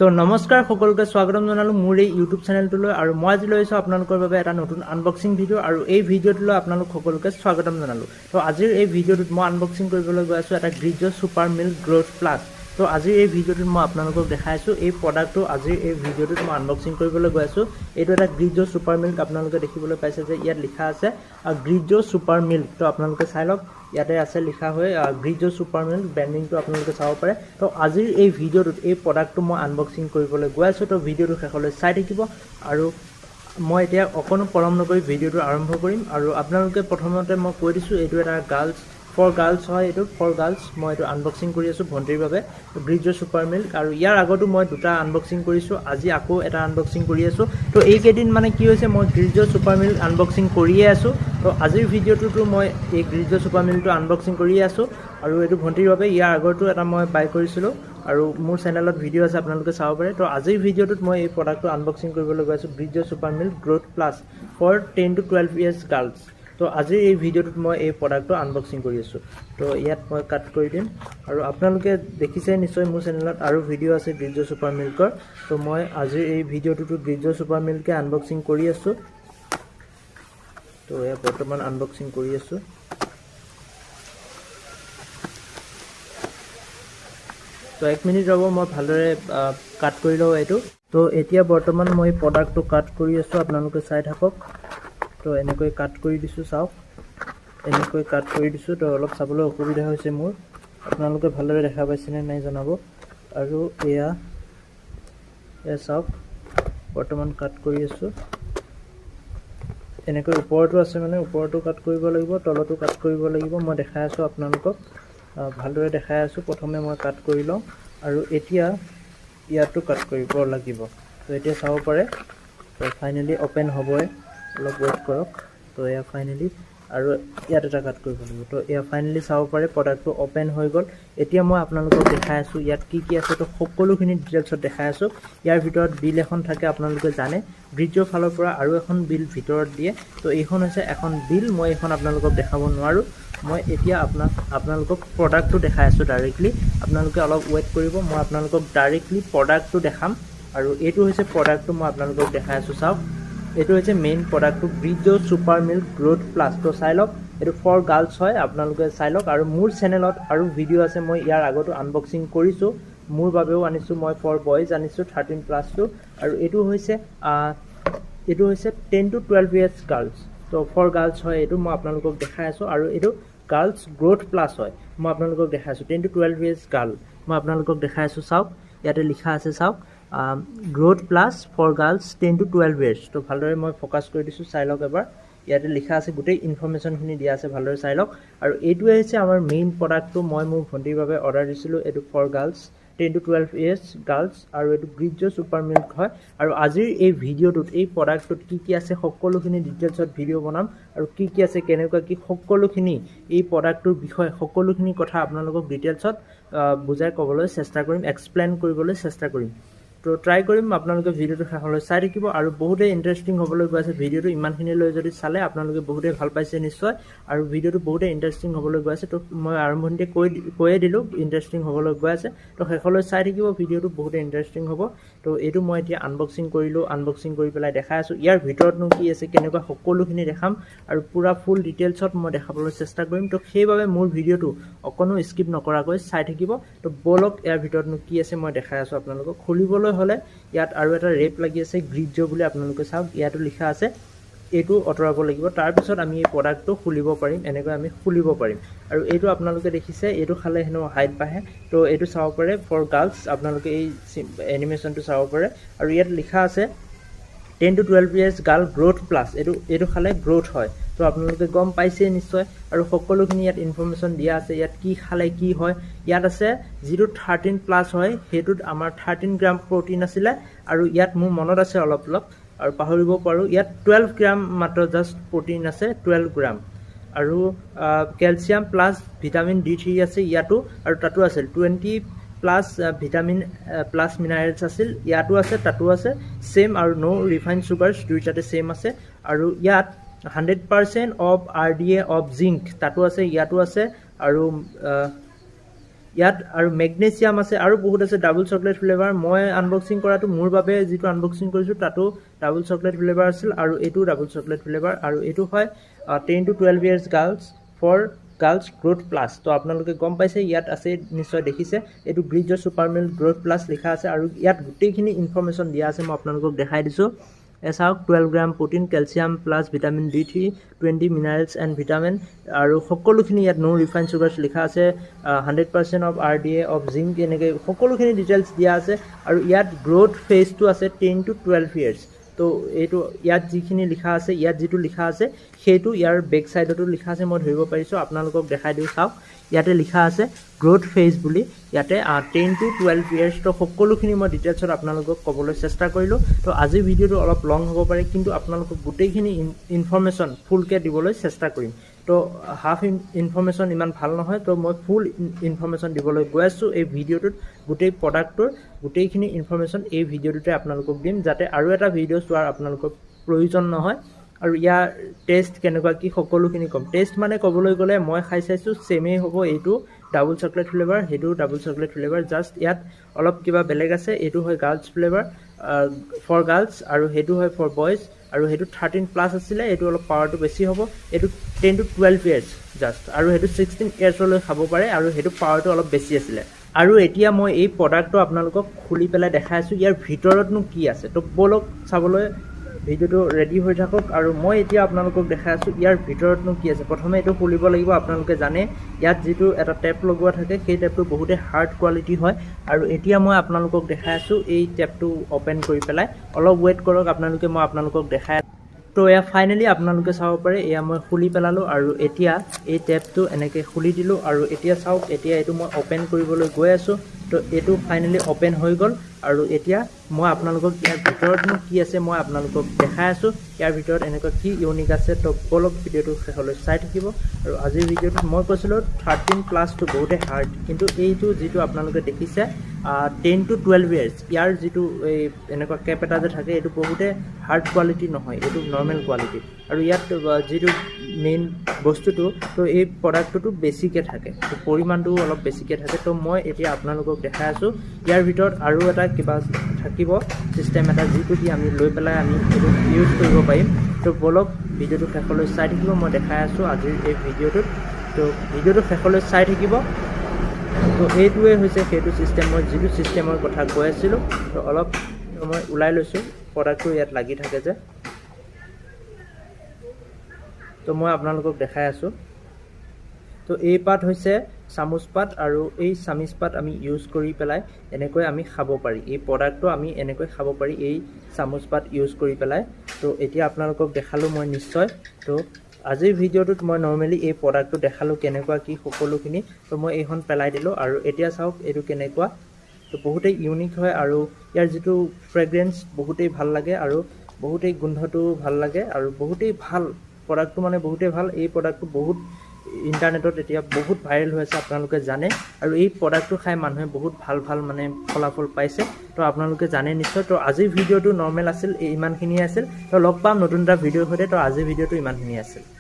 তো নমস্কাৰ সকলোকে স্বাগতম জনালো মোৰ এই ইউটিউব চেনেলটোলৈ আৰু মই আজি লৈ আহিছোঁ আপোনালোকৰ বাবে এটা নতুন আনবক্সিং ভিডিঅ' আৰু এই ভিডিঅ'টোলৈ আপোনালোক সকলোকে স্বাগতম জনালো। তো আজিৰ এই ভিডিঅ'টোত মই আনবক্সিং কৰিবলৈ গৈ আছোঁ এটা গ্ৰিজো সুপাৰ মিল্ক গ্ৰোথ প্লাছ। তো আজিৰ এই ভিডিঅ'টোত মই আপোনালোকক দেখাই আছোঁ এই প্ৰডাক্টটো আজিৰ এই ভিডিঅ'টোত মই আনবক্সিং কৰিবলৈ গৈ আছোঁ। এইটো এটা গ্ৰিজো সুপাৰ মিল্ক আপোনালোকে দেখিবলৈ পাইছে যে ইয়াত লিখা আছে গ্ৰিজো সুপাৰ মিল্ক। তো আপোনালোকে চাই লওক ইয়াতে আছে লিখা হৈ গ্ৰিজো সুপাৰ মিল্ক ব্ৰেণ্ডিংটো আপোনালোকে চাব পাৰে। তো আজিৰ এই ভিডিঅ'টোত এই প্ৰডাক্টটো মই আনবক্সিং কৰিবলৈ গৈ আছোঁ। তো ভিডিঅ'টো শেষলৈ চাই থাকিব আৰু মই এতিয়া অকণো পলম নকৰি ভিডিঅ'টো আৰম্ভ কৰিম। আৰু আপোনালোকে প্ৰথমতে মই কৈ দিছোঁ এইটো এটা ফৰ গাৰ্লছ হয়, এইটো ফৰ গাৰ্লছ। মই এইটো আনবক্সিং কৰি আছোঁ ভণ্টিৰ বাবে গ্ৰিজো সুপাৰ মিল্ক। আৰু ইয়াৰ আগতো মই দুটা আনবক্সিং কৰিছোঁ, আজি আকৌ এটা আনবক্সিং কৰি আছোঁ। তো এইকেইদিন মানে কি হৈছে মই গ্ৰিজো সুপাৰ মিল্ক আনবক্সিং কৰিয়ে আছোঁ। তো আজিৰ ভিডিঅ'টোতো মই এই গ্ৰিজো সুপাৰ মিল্কটো আনবক্সিং কৰিয়ে আছোঁ আৰু এইটো ভণ্টিৰ বাবে। ইয়াৰ আগতো এটা মই বাই কৰিছিলোঁ আৰু মোৰ চেনেলত ভিডিঅ' আছে আপোনালোকে চাব পাৰে। তো আজিৰ ভিডিঅ'টোত মই এই প্ৰডাক্টটো আনবক্সিং কৰিবলৈ গৈ আছোঁ Grizzo super milk growth plus for 10 to 12 years girls. তো আজিৰ এই ভিডিঅ'টোত মই এই প্ৰডাক্টটো আনবক্সিং কৰি আছোঁ। তো ইয়াত মই কাট কৰি দিম আৰু আপোনালোকে দেখিছে নিশ্চয় মোৰ চেনেলত আৰু ভিডিঅ' আছে গ্ৰিজো সুপাৰ মিল্কৰ। তো মই আজিৰ এই ভিডিঅ'টোতো গ্ৰিজো সুপাৰ মিল্কে আনবক্সিং কৰি আছোঁ। তো এয়া বৰ্তমান আনবক্সিং কৰি আছোঁ। তো 1 মিনিট ৰ'ব, মই ভালদৰে কাট কৰি লওঁ এইটো। তো এতিয়া বৰ্তমান মই প্ৰডাক্টটো কাট কৰি আছোঁ, আপোনালোকে চাই থাকক। তো এনেকৈ কাট কৰি দিছোঁ, চাওক এনেকৈ কাট কৰি দিছোঁ। তো অলপ চাবলৈ অসুবিধা হৈছে মোৰ, আপোনালোকে ভালদৰে দেখা পাইছেনে নাই জনাব। আৰু এয়া চাওক বৰ্তমান কাট কৰি আছোঁ। এনেকৈ ওপৰতো আছে, মানে ওপৰতো কাট কৰিব লাগিব, তলতো কাট কৰিব লাগিব। মই দেখাই আছোঁ আপোনালোকক, ভালদৰে দেখাই আছোঁ। প্ৰথমে মই কাট কৰি লওঁ আৰু এতিয়া ইয়াতো কাট কৰিব লাগিব। তো এতিয়া চাব পাৰে তো ফাইনেলি অ'পেন হ'বই, অলপ ৱেইট কৰক। তো এয়া ফাইনেলি আৰু ইয়াত এটা কাট কৰিব লাগিব। তো এয়া ফাইনেলি চাব পাৰে প্ৰডাক্টটো অ'পেন হৈ গ'ল। এতিয়া মই আপোনালোকক দেখাই আছোঁ ইয়াত কি কি আছে। তো সকলোখিনি ডিটেইলছত দেখাই আছোঁ। ইয়াৰ ভিতৰত বিল এখন থাকে, আপোনালোকে জানে গ্ৰিজোৰ ফালৰ পৰা আৰু এখন বিল ভিতৰত দিয়ে। তো এইখন হৈছে এখন বিল, মই এইখন আপোনালোকক দেখাব নোৱাৰোঁ। মই এতিয়া আপোনালোকক প্ৰডাক্টটো দেখাই আছোঁ ডাইৰেক্টলি। আপোনালোকে অলপ ৱেইট কৰিব, মই আপোনালোকক ডাইৰেক্টলি প্ৰডাক্টটো দেখাম। আৰু এইটো হৈছে প্ৰডাক্টটো মই আপোনালোকক দেখাই আছোঁ, চাওক এইটো হৈছে মেইন প্ৰডাক্টটো গ্ৰিজো সুপাৰ মিল্ক গ্ৰোথ প্লাছ। তো চাই লওক এইটো ফৰ গাৰ্লছ হয়, আপোনালোকে চাই লওক। আৰু মোৰ চেনেলত আৰু ভিডিঅ' আছে, মই ইয়াৰ আগতো আনবক্সিং কৰিছোঁ, মোৰ বাবেও আনিছোঁ। মই ফৰ বয়জ আনিছোঁ 13+টো। আৰু এইটো হৈছে 10 to 12 years গাৰ্লছ। তো ফৰ গাৰ্লছ হয় এইটো, মই আপোনালোকক দেখাই আছোঁ। আৰু এইটো গাৰ্লছ গ্ৰোথ প্লাছ হয়, মই আপোনালোকক দেখাই আছোঁ 10 to 12 years গাৰ্ল। মই আপোনালোকক দেখাই আছোঁ, চাওক ইয়াতে লিখা আছে, চাওক growth plus for girls 10 to 12 years। তো ভালদৰে মই ফ'কাছ কৰি দিছোঁ, চাই লওক এবাৰ। ইয়াতে লিখা আছে, গোটেই ইনফৰ্মেশ্যনখিনি দিয়া আছে, ভালদৰে চাই লওক। আৰু এইটোৱে হৈছে আমাৰ মেইন প্ৰডাক্টটো, মই মোৰ ভণ্টিৰ বাবে অৰ্ডাৰ দিছিলোঁ। এইটো for girls 10 to 12 years girls আৰু এইটো গ্ৰিজো সুপাৰ মিল্ক হয়। আৰু আজিৰ এই ভিডিঅ'টোত এই প্ৰডাক্টটোত কি কি আছে সকলোখিনি ডিটেইলছত ভিডিঅ' বনাম। আৰু কি কি আছে, কেনেকুৱা কি, সকলোখিনি এই প্ৰডাক্টটোৰ বিষয়ে সকলোখিনি কথা আপোনালোকক ডিটেইলছত বুজাই ক'বলৈ চেষ্টা কৰিম, এক্সপ্লেইন কৰিবলৈ চেষ্টা কৰিম। তো ট্ৰাই কৰিম আপোনালোকে ভিডিঅ'টো শেষলৈ চাই থাকিব। আৰু বহুতেই ইণ্টাৰেষ্টিং হ'বলৈ গৈ আছে ভিডিঅ'টো, ইমানখিনিলৈ যদি চালে আপোনালোকে বহুতেই ভাল পাইছে নিশ্চয়। আৰু ভিডিঅ'টো বহুতেই ইণ্টাৰেষ্টিং হ'বলৈ গৈ আছে। তো মই আৰম্ভণিতে কৈয়ে দিলোঁ ইণ্টাৰেষ্টিং হ'বলৈ গৈ আছে। তো শেষলৈ চাই থাকিব, ভিডিঅ'টো বহুতেই ইণ্টাৰেষ্টিং হ'ব। তো এইটো মই এতিয়া আনবক্সিং কৰিলোঁ, আনবক্সিং কৰি পেলাই দেখাই আছোঁ। ইয়াৰ ভিতৰতনো কি আছে, কেনেকুৱা, সকলোখিনি দেখাম আৰু পূৰা ফুল ডিটেইলছত মই দেখাবলৈ চেষ্টা কৰিম। তো সেইবাবে মোৰ ভিডিঅ'টো অকণো স্কিপ নকৰাকৈ চাই থাকিব। তো ব'লক ইয়াৰ ভিতৰতনো কি আছে মই দেখাই আছোঁ আপোনালোকক। খুলিবলৈ হ'লে ইয়াত আৰু এটা ৰেপ লাগি আছে গ্ৰিজো বুলি, আপোনালোকে চাওক ইয়াতো লিখা আছে, এইটো আঁতৰাব লাগিব। তাৰপিছত আমি এই প্ৰডাক্টটো খুলিব পাৰিম, এনেকৈ আমি খুলিব পাৰিম। আৰু এইটো আপোনালোকে দেখিছে, এইটো খালে হেনো হাইট বাঢ়ে। তো এইটো চাব পাৰে ফৰ গাৰ্লছ, আপোনালোকে এই এনিমেশ্যনটো চাব পাৰে। আৰু ইয়াত লিখা আছে 10 to 12 years girl growth plus, এইটো খালে গ্ৰোথ হয়। তো আপোনালোকে গম পাইছেই নিশ্চয়। আৰু সকলোখিনি ইয়াত ইনফৰ্মেশ্যন দিয়া আছে, ইয়াত কি খালে কি হয়। ইয়াত আছে যিটো 13+ হয়, সেইটোত আমাৰ 13 গ্ৰাম প্ৰ'টিন আছিলে। আৰু ইয়াত মোৰ মনত আছে অলপ আৰু পাহৰিব পাৰোঁ, ইয়াত 12 গ্ৰাম মাত্ৰ জাষ্ট প্ৰ'টিন আছে, 12 গ্ৰাম। আৰু কেলছিয়াম প্লাছ ভিটামিন D3 আছে ইয়াতো, আৰু তাতো আছিল 20+ ভিটামিন প্লাছ মিনাৰেলছ আছিল, ইয়াতো আছে তাতো আছে ছেম। আৰু ন' ৰিফাইণ্ড চুগাৰ্ছ, দুইটাতে ছেম আছে। আৰু ইয়াত 100% অফ RDA অফ জিংক, তাতো আছে ইয়াতো আছে। আৰু ইয়াত আৰু মেগনেছিয়াম আছে আৰু বহুত আছে ডাবল চকলেট ফ্লেভাৰ মই আনবক্সিং কৰাটো মোৰ বাবে যিটো আনবক্সিং কৰিছোঁ তাতো ডাবল চকলেট ফ্লেভাৰ আছিল আৰু এইটো ডাবল চকলেট ফ্লেভাৰ আৰু এইটো হয় 10 to 12 years girls for girls growth plus তো আপোনালোকে গম পাইছে ইয়াত আছে নিশ্চয় দেখিছে এইটো ব্ৰিজৰ ছুপাৰ মিল্ক গ্ৰোথ প্লাছ লিখা আছে আৰু ইয়াত গোটেইখিনি ইনফৰমেশ্যন দিয়া আছে মই আপোনালোকক দেখাই দিছোঁ চাওক 12 gram protein calcium plus vitamin D3 20 minerals and vitamin আৰু সকলোখিনি ইয়াত নো ৰিফাইন চুগাৰ্ছ লিখা আছে 100% অফ RDA অফ জিংক এনেকৈ সকলোখিনি ডিটেইলছ দিয়া আছে আৰু ইয়াত গ্ৰোথ ফেজটো আছে 10 to 12 years তো এইটো ইয়াত যিখিনি লিখা আছে ইয়াত যিটো লিখা আছে সেইটো ইয়াৰ বেক সাইডতো লিখা আছে মই ধৰিব পাৰিছোঁ আপোনালোকক দেখাই দিওঁ চাওক ইয়াতে লিখা আছে গ্ৰোথ ফেজ বুলি ইয়াতে 10 to 12 years তো সকলোখিনি মই ডিটেইলছত আপোনালোকক ক'বলৈ চেষ্টা কৰিলোঁ তো আজিৰ ভিডিঅ'টো অলপ লং হ'ব পাৰে কিন্তু আপোনালোকক গোটেইখিনি ইনফৰমেশ্যন ফুলকৈ দিবলৈ চেষ্টা কৰিম তো হাফ ইনফৰমেশ্যন ইমান ভাল নহয় তো মই ফুল ইনফৰমেশ্যন দিবলৈ গৈ আছোঁ এই ভিডিঅ'টোত গোটেই প্ৰডাক্টটোৰ গোটেইখিনি ইনফৰমেশ্যন এই ভিডিঅ'টোতে আপোনালোকক দিম যাতে আৰু এটা ভিডিঅ' চোৱাৰ আপোনালোকৰ প্ৰয়োজন নহয় আৰু ইয়াৰ টেষ্ট কেনেকুৱা কি সকলোখিনি ক'ম টেষ্ট মানে ক'বলৈ গ'লে মই খাই চাইছোঁ ছেমেই হ'ব এইটো ডাবল চকলেট ফ্লেভাৰ সেইটো ডাবল চকলেট ফ্লেভাৰ জাষ্ট ইয়াত অলপ কিবা বেলেগ আছে এইটো হয় গাৰ্লছ ফ্লেভাৰ ফৰ গাৰ্লছ আৰু সেইটো হয় ফৰ বয়জ আৰু সেইটো 13 প্লাছ আছিলে এইটো অলপ পাৱাৰটো বেছি হ'ব এইটো 10 to 12 years জাষ্ট আৰু সেইটো 16 yearsলৈ খাব পাৰে আৰু সেইটো পাৱাৰটো অলপ বেছি আছিলে আৰু এতিয়া মই এই প্ৰডাক্টটো আপোনালোকক খুলি পেলাই দেখাই আছোঁ ইয়াৰ ভিতৰতনো কি আছে তো বলক চাবলৈ ভিডিঅ'টো ৰেডি হৈ থাকক আৰু মই এতিয়া আপোনালোকক দেখাই আছোঁ ইয়াৰ ভিতৰতনো কি আছে প্ৰথমে এইটো খুলিব লাগিব আপোনালোকে জানে ইয়াত যিটো এটা টেপ লগোৱা থাকে সেই টেপটো বহুতে হাৰ্ড কোৱালিটি হয় আৰু এতিয়া মই আপোনালোকক দেখাই আছোঁ এই টেপটো অ'পেন কৰি পেলাই অলপ ৱেইট কৰক আপোনালোকে মই আপোনালোকক দেখাই তো এয়া ফাইনেলি আপোনালোকে চাব পাৰে এয়া মই খুলি পেলালোঁ আৰু এতিয়া এই টেপটো এনেকৈ খুলি দিলোঁ আৰু এতিয়া চাওক এতিয়া এইটো মই অ'পেন কৰিবলৈ গৈ আছোঁ তো এইটো ফাইনেলি অ'পেন হৈ গ'ল আৰু এতিয়া মই আপোনালোকক ইয়াৰ ভিতৰতনো কি আছে মই আপোনালোকক দেখাই আছোঁ ইয়াৰ ভিতৰত এনেকুৱা কি ইউনিক আছে তো বলক ভিডিঅ'টো শেষলৈ চাই থাকিব আৰু আজিৰ ভিডিঅ'টোত মই কৈছিলোঁ 13 প্লাছটো বহুতে হাৰ্ড কিন্তু এইটো যিটো আপোনালোকে দেখিছে 10 to 12 years ইয়াৰ যিটো এই এনেকুৱা কেপ এটা যে থাকে এইটো বহুতে হাৰ্ড কোৱালিটি নহয় এইটো নৰ্মেল কোৱালিটি আৰু ইয়াত যিটো মেইন বস্তুটো তো এই প্ৰডাক্টটো বেছিকৈ থাকে তো পৰিমাণটো অলপ বেছিকৈ থাকে তো মই এতিয়া আপোনালোকক দেখাই আছোঁ ইয়াৰ ভিতৰত আৰু এটা কিবা থাকিব চিষ্টেম এটা যিটো দি আমি লৈ পেলাই আমি এইটো ইউজ কৰিব পাৰিম তো বলক ভিডিঅ'টো শেষলৈ চাই থাকিব মই দেখাই আছোঁ আজিৰ এই ভিডিঅ'টোত তো ভিডিঅ'টো শেষলৈ চাই থাকিব তো এইটোৱে হৈছে সেইটো চিষ্টেম মই যিটো চিষ্টেমৰ কথা কৈ আছিলোঁ তো অলপ মই ওলাই লৈছোঁ প্ৰডাক্টটো ইয়াত লাগি থাকে যে তো মই আপোনালোকক দেখাই আছোঁ তো এই পাত হৈছে চামুচ পাত আৰু এই চামিচ পাত আমি ইউজ কৰি পেলাই এনেকৈ আমি খাব পাৰি এই প্ৰডাক্টটো আমি এনেকৈ খাব পাৰি এই চামুচ পাত ইউজ কৰি পেলাই তো এতিয়া আপোনালোকক দেখালোঁ মই নিশ্চয় তো আজিৰ ভিডিঅ'টোত মই নৰ্মেলি এই প্ৰডাক্টটো দেখালোঁ কেনেকুৱা কি সকলোখিনি তো মই এইখন পেলাই দিলোঁ আৰু এতিয়া চাওক এইটো কেনেকুৱা তো বহুতেই ইউনিক হয় আৰু ইয়াৰ যিটো ফ্ৰেগ্ৰেন্স বহুতেই ভাল লাগে আৰু বহুতেই গোন্ধটো ভাল লাগে আৰু বহুতেই ভাল প্ৰডাক্টটো মানে বহুতেই ভাল এই প্ৰডাক্টটো বহুত ইণ্টাৰনেটত এতিয়া বহুত ভাইৰেল হৈ আছে আপোনালোকে জানে আৰু এই প্ৰডাক্টটো খাই মানুহে বহুত ভাল মানে ফলাফল পাইছে তো আপোনালোকে জানে নিশ্চয় তো আজিৰ ভিডিঅ'টো নৰ্মেল আছিল ইমানখিনিয়ে আছিল তো লগ পাম নতুন এটা ভিডিঅ'ৰ সৈতে তো আজিৰ ভিডিঅ'টো ইমানখিনিয়ে আছিল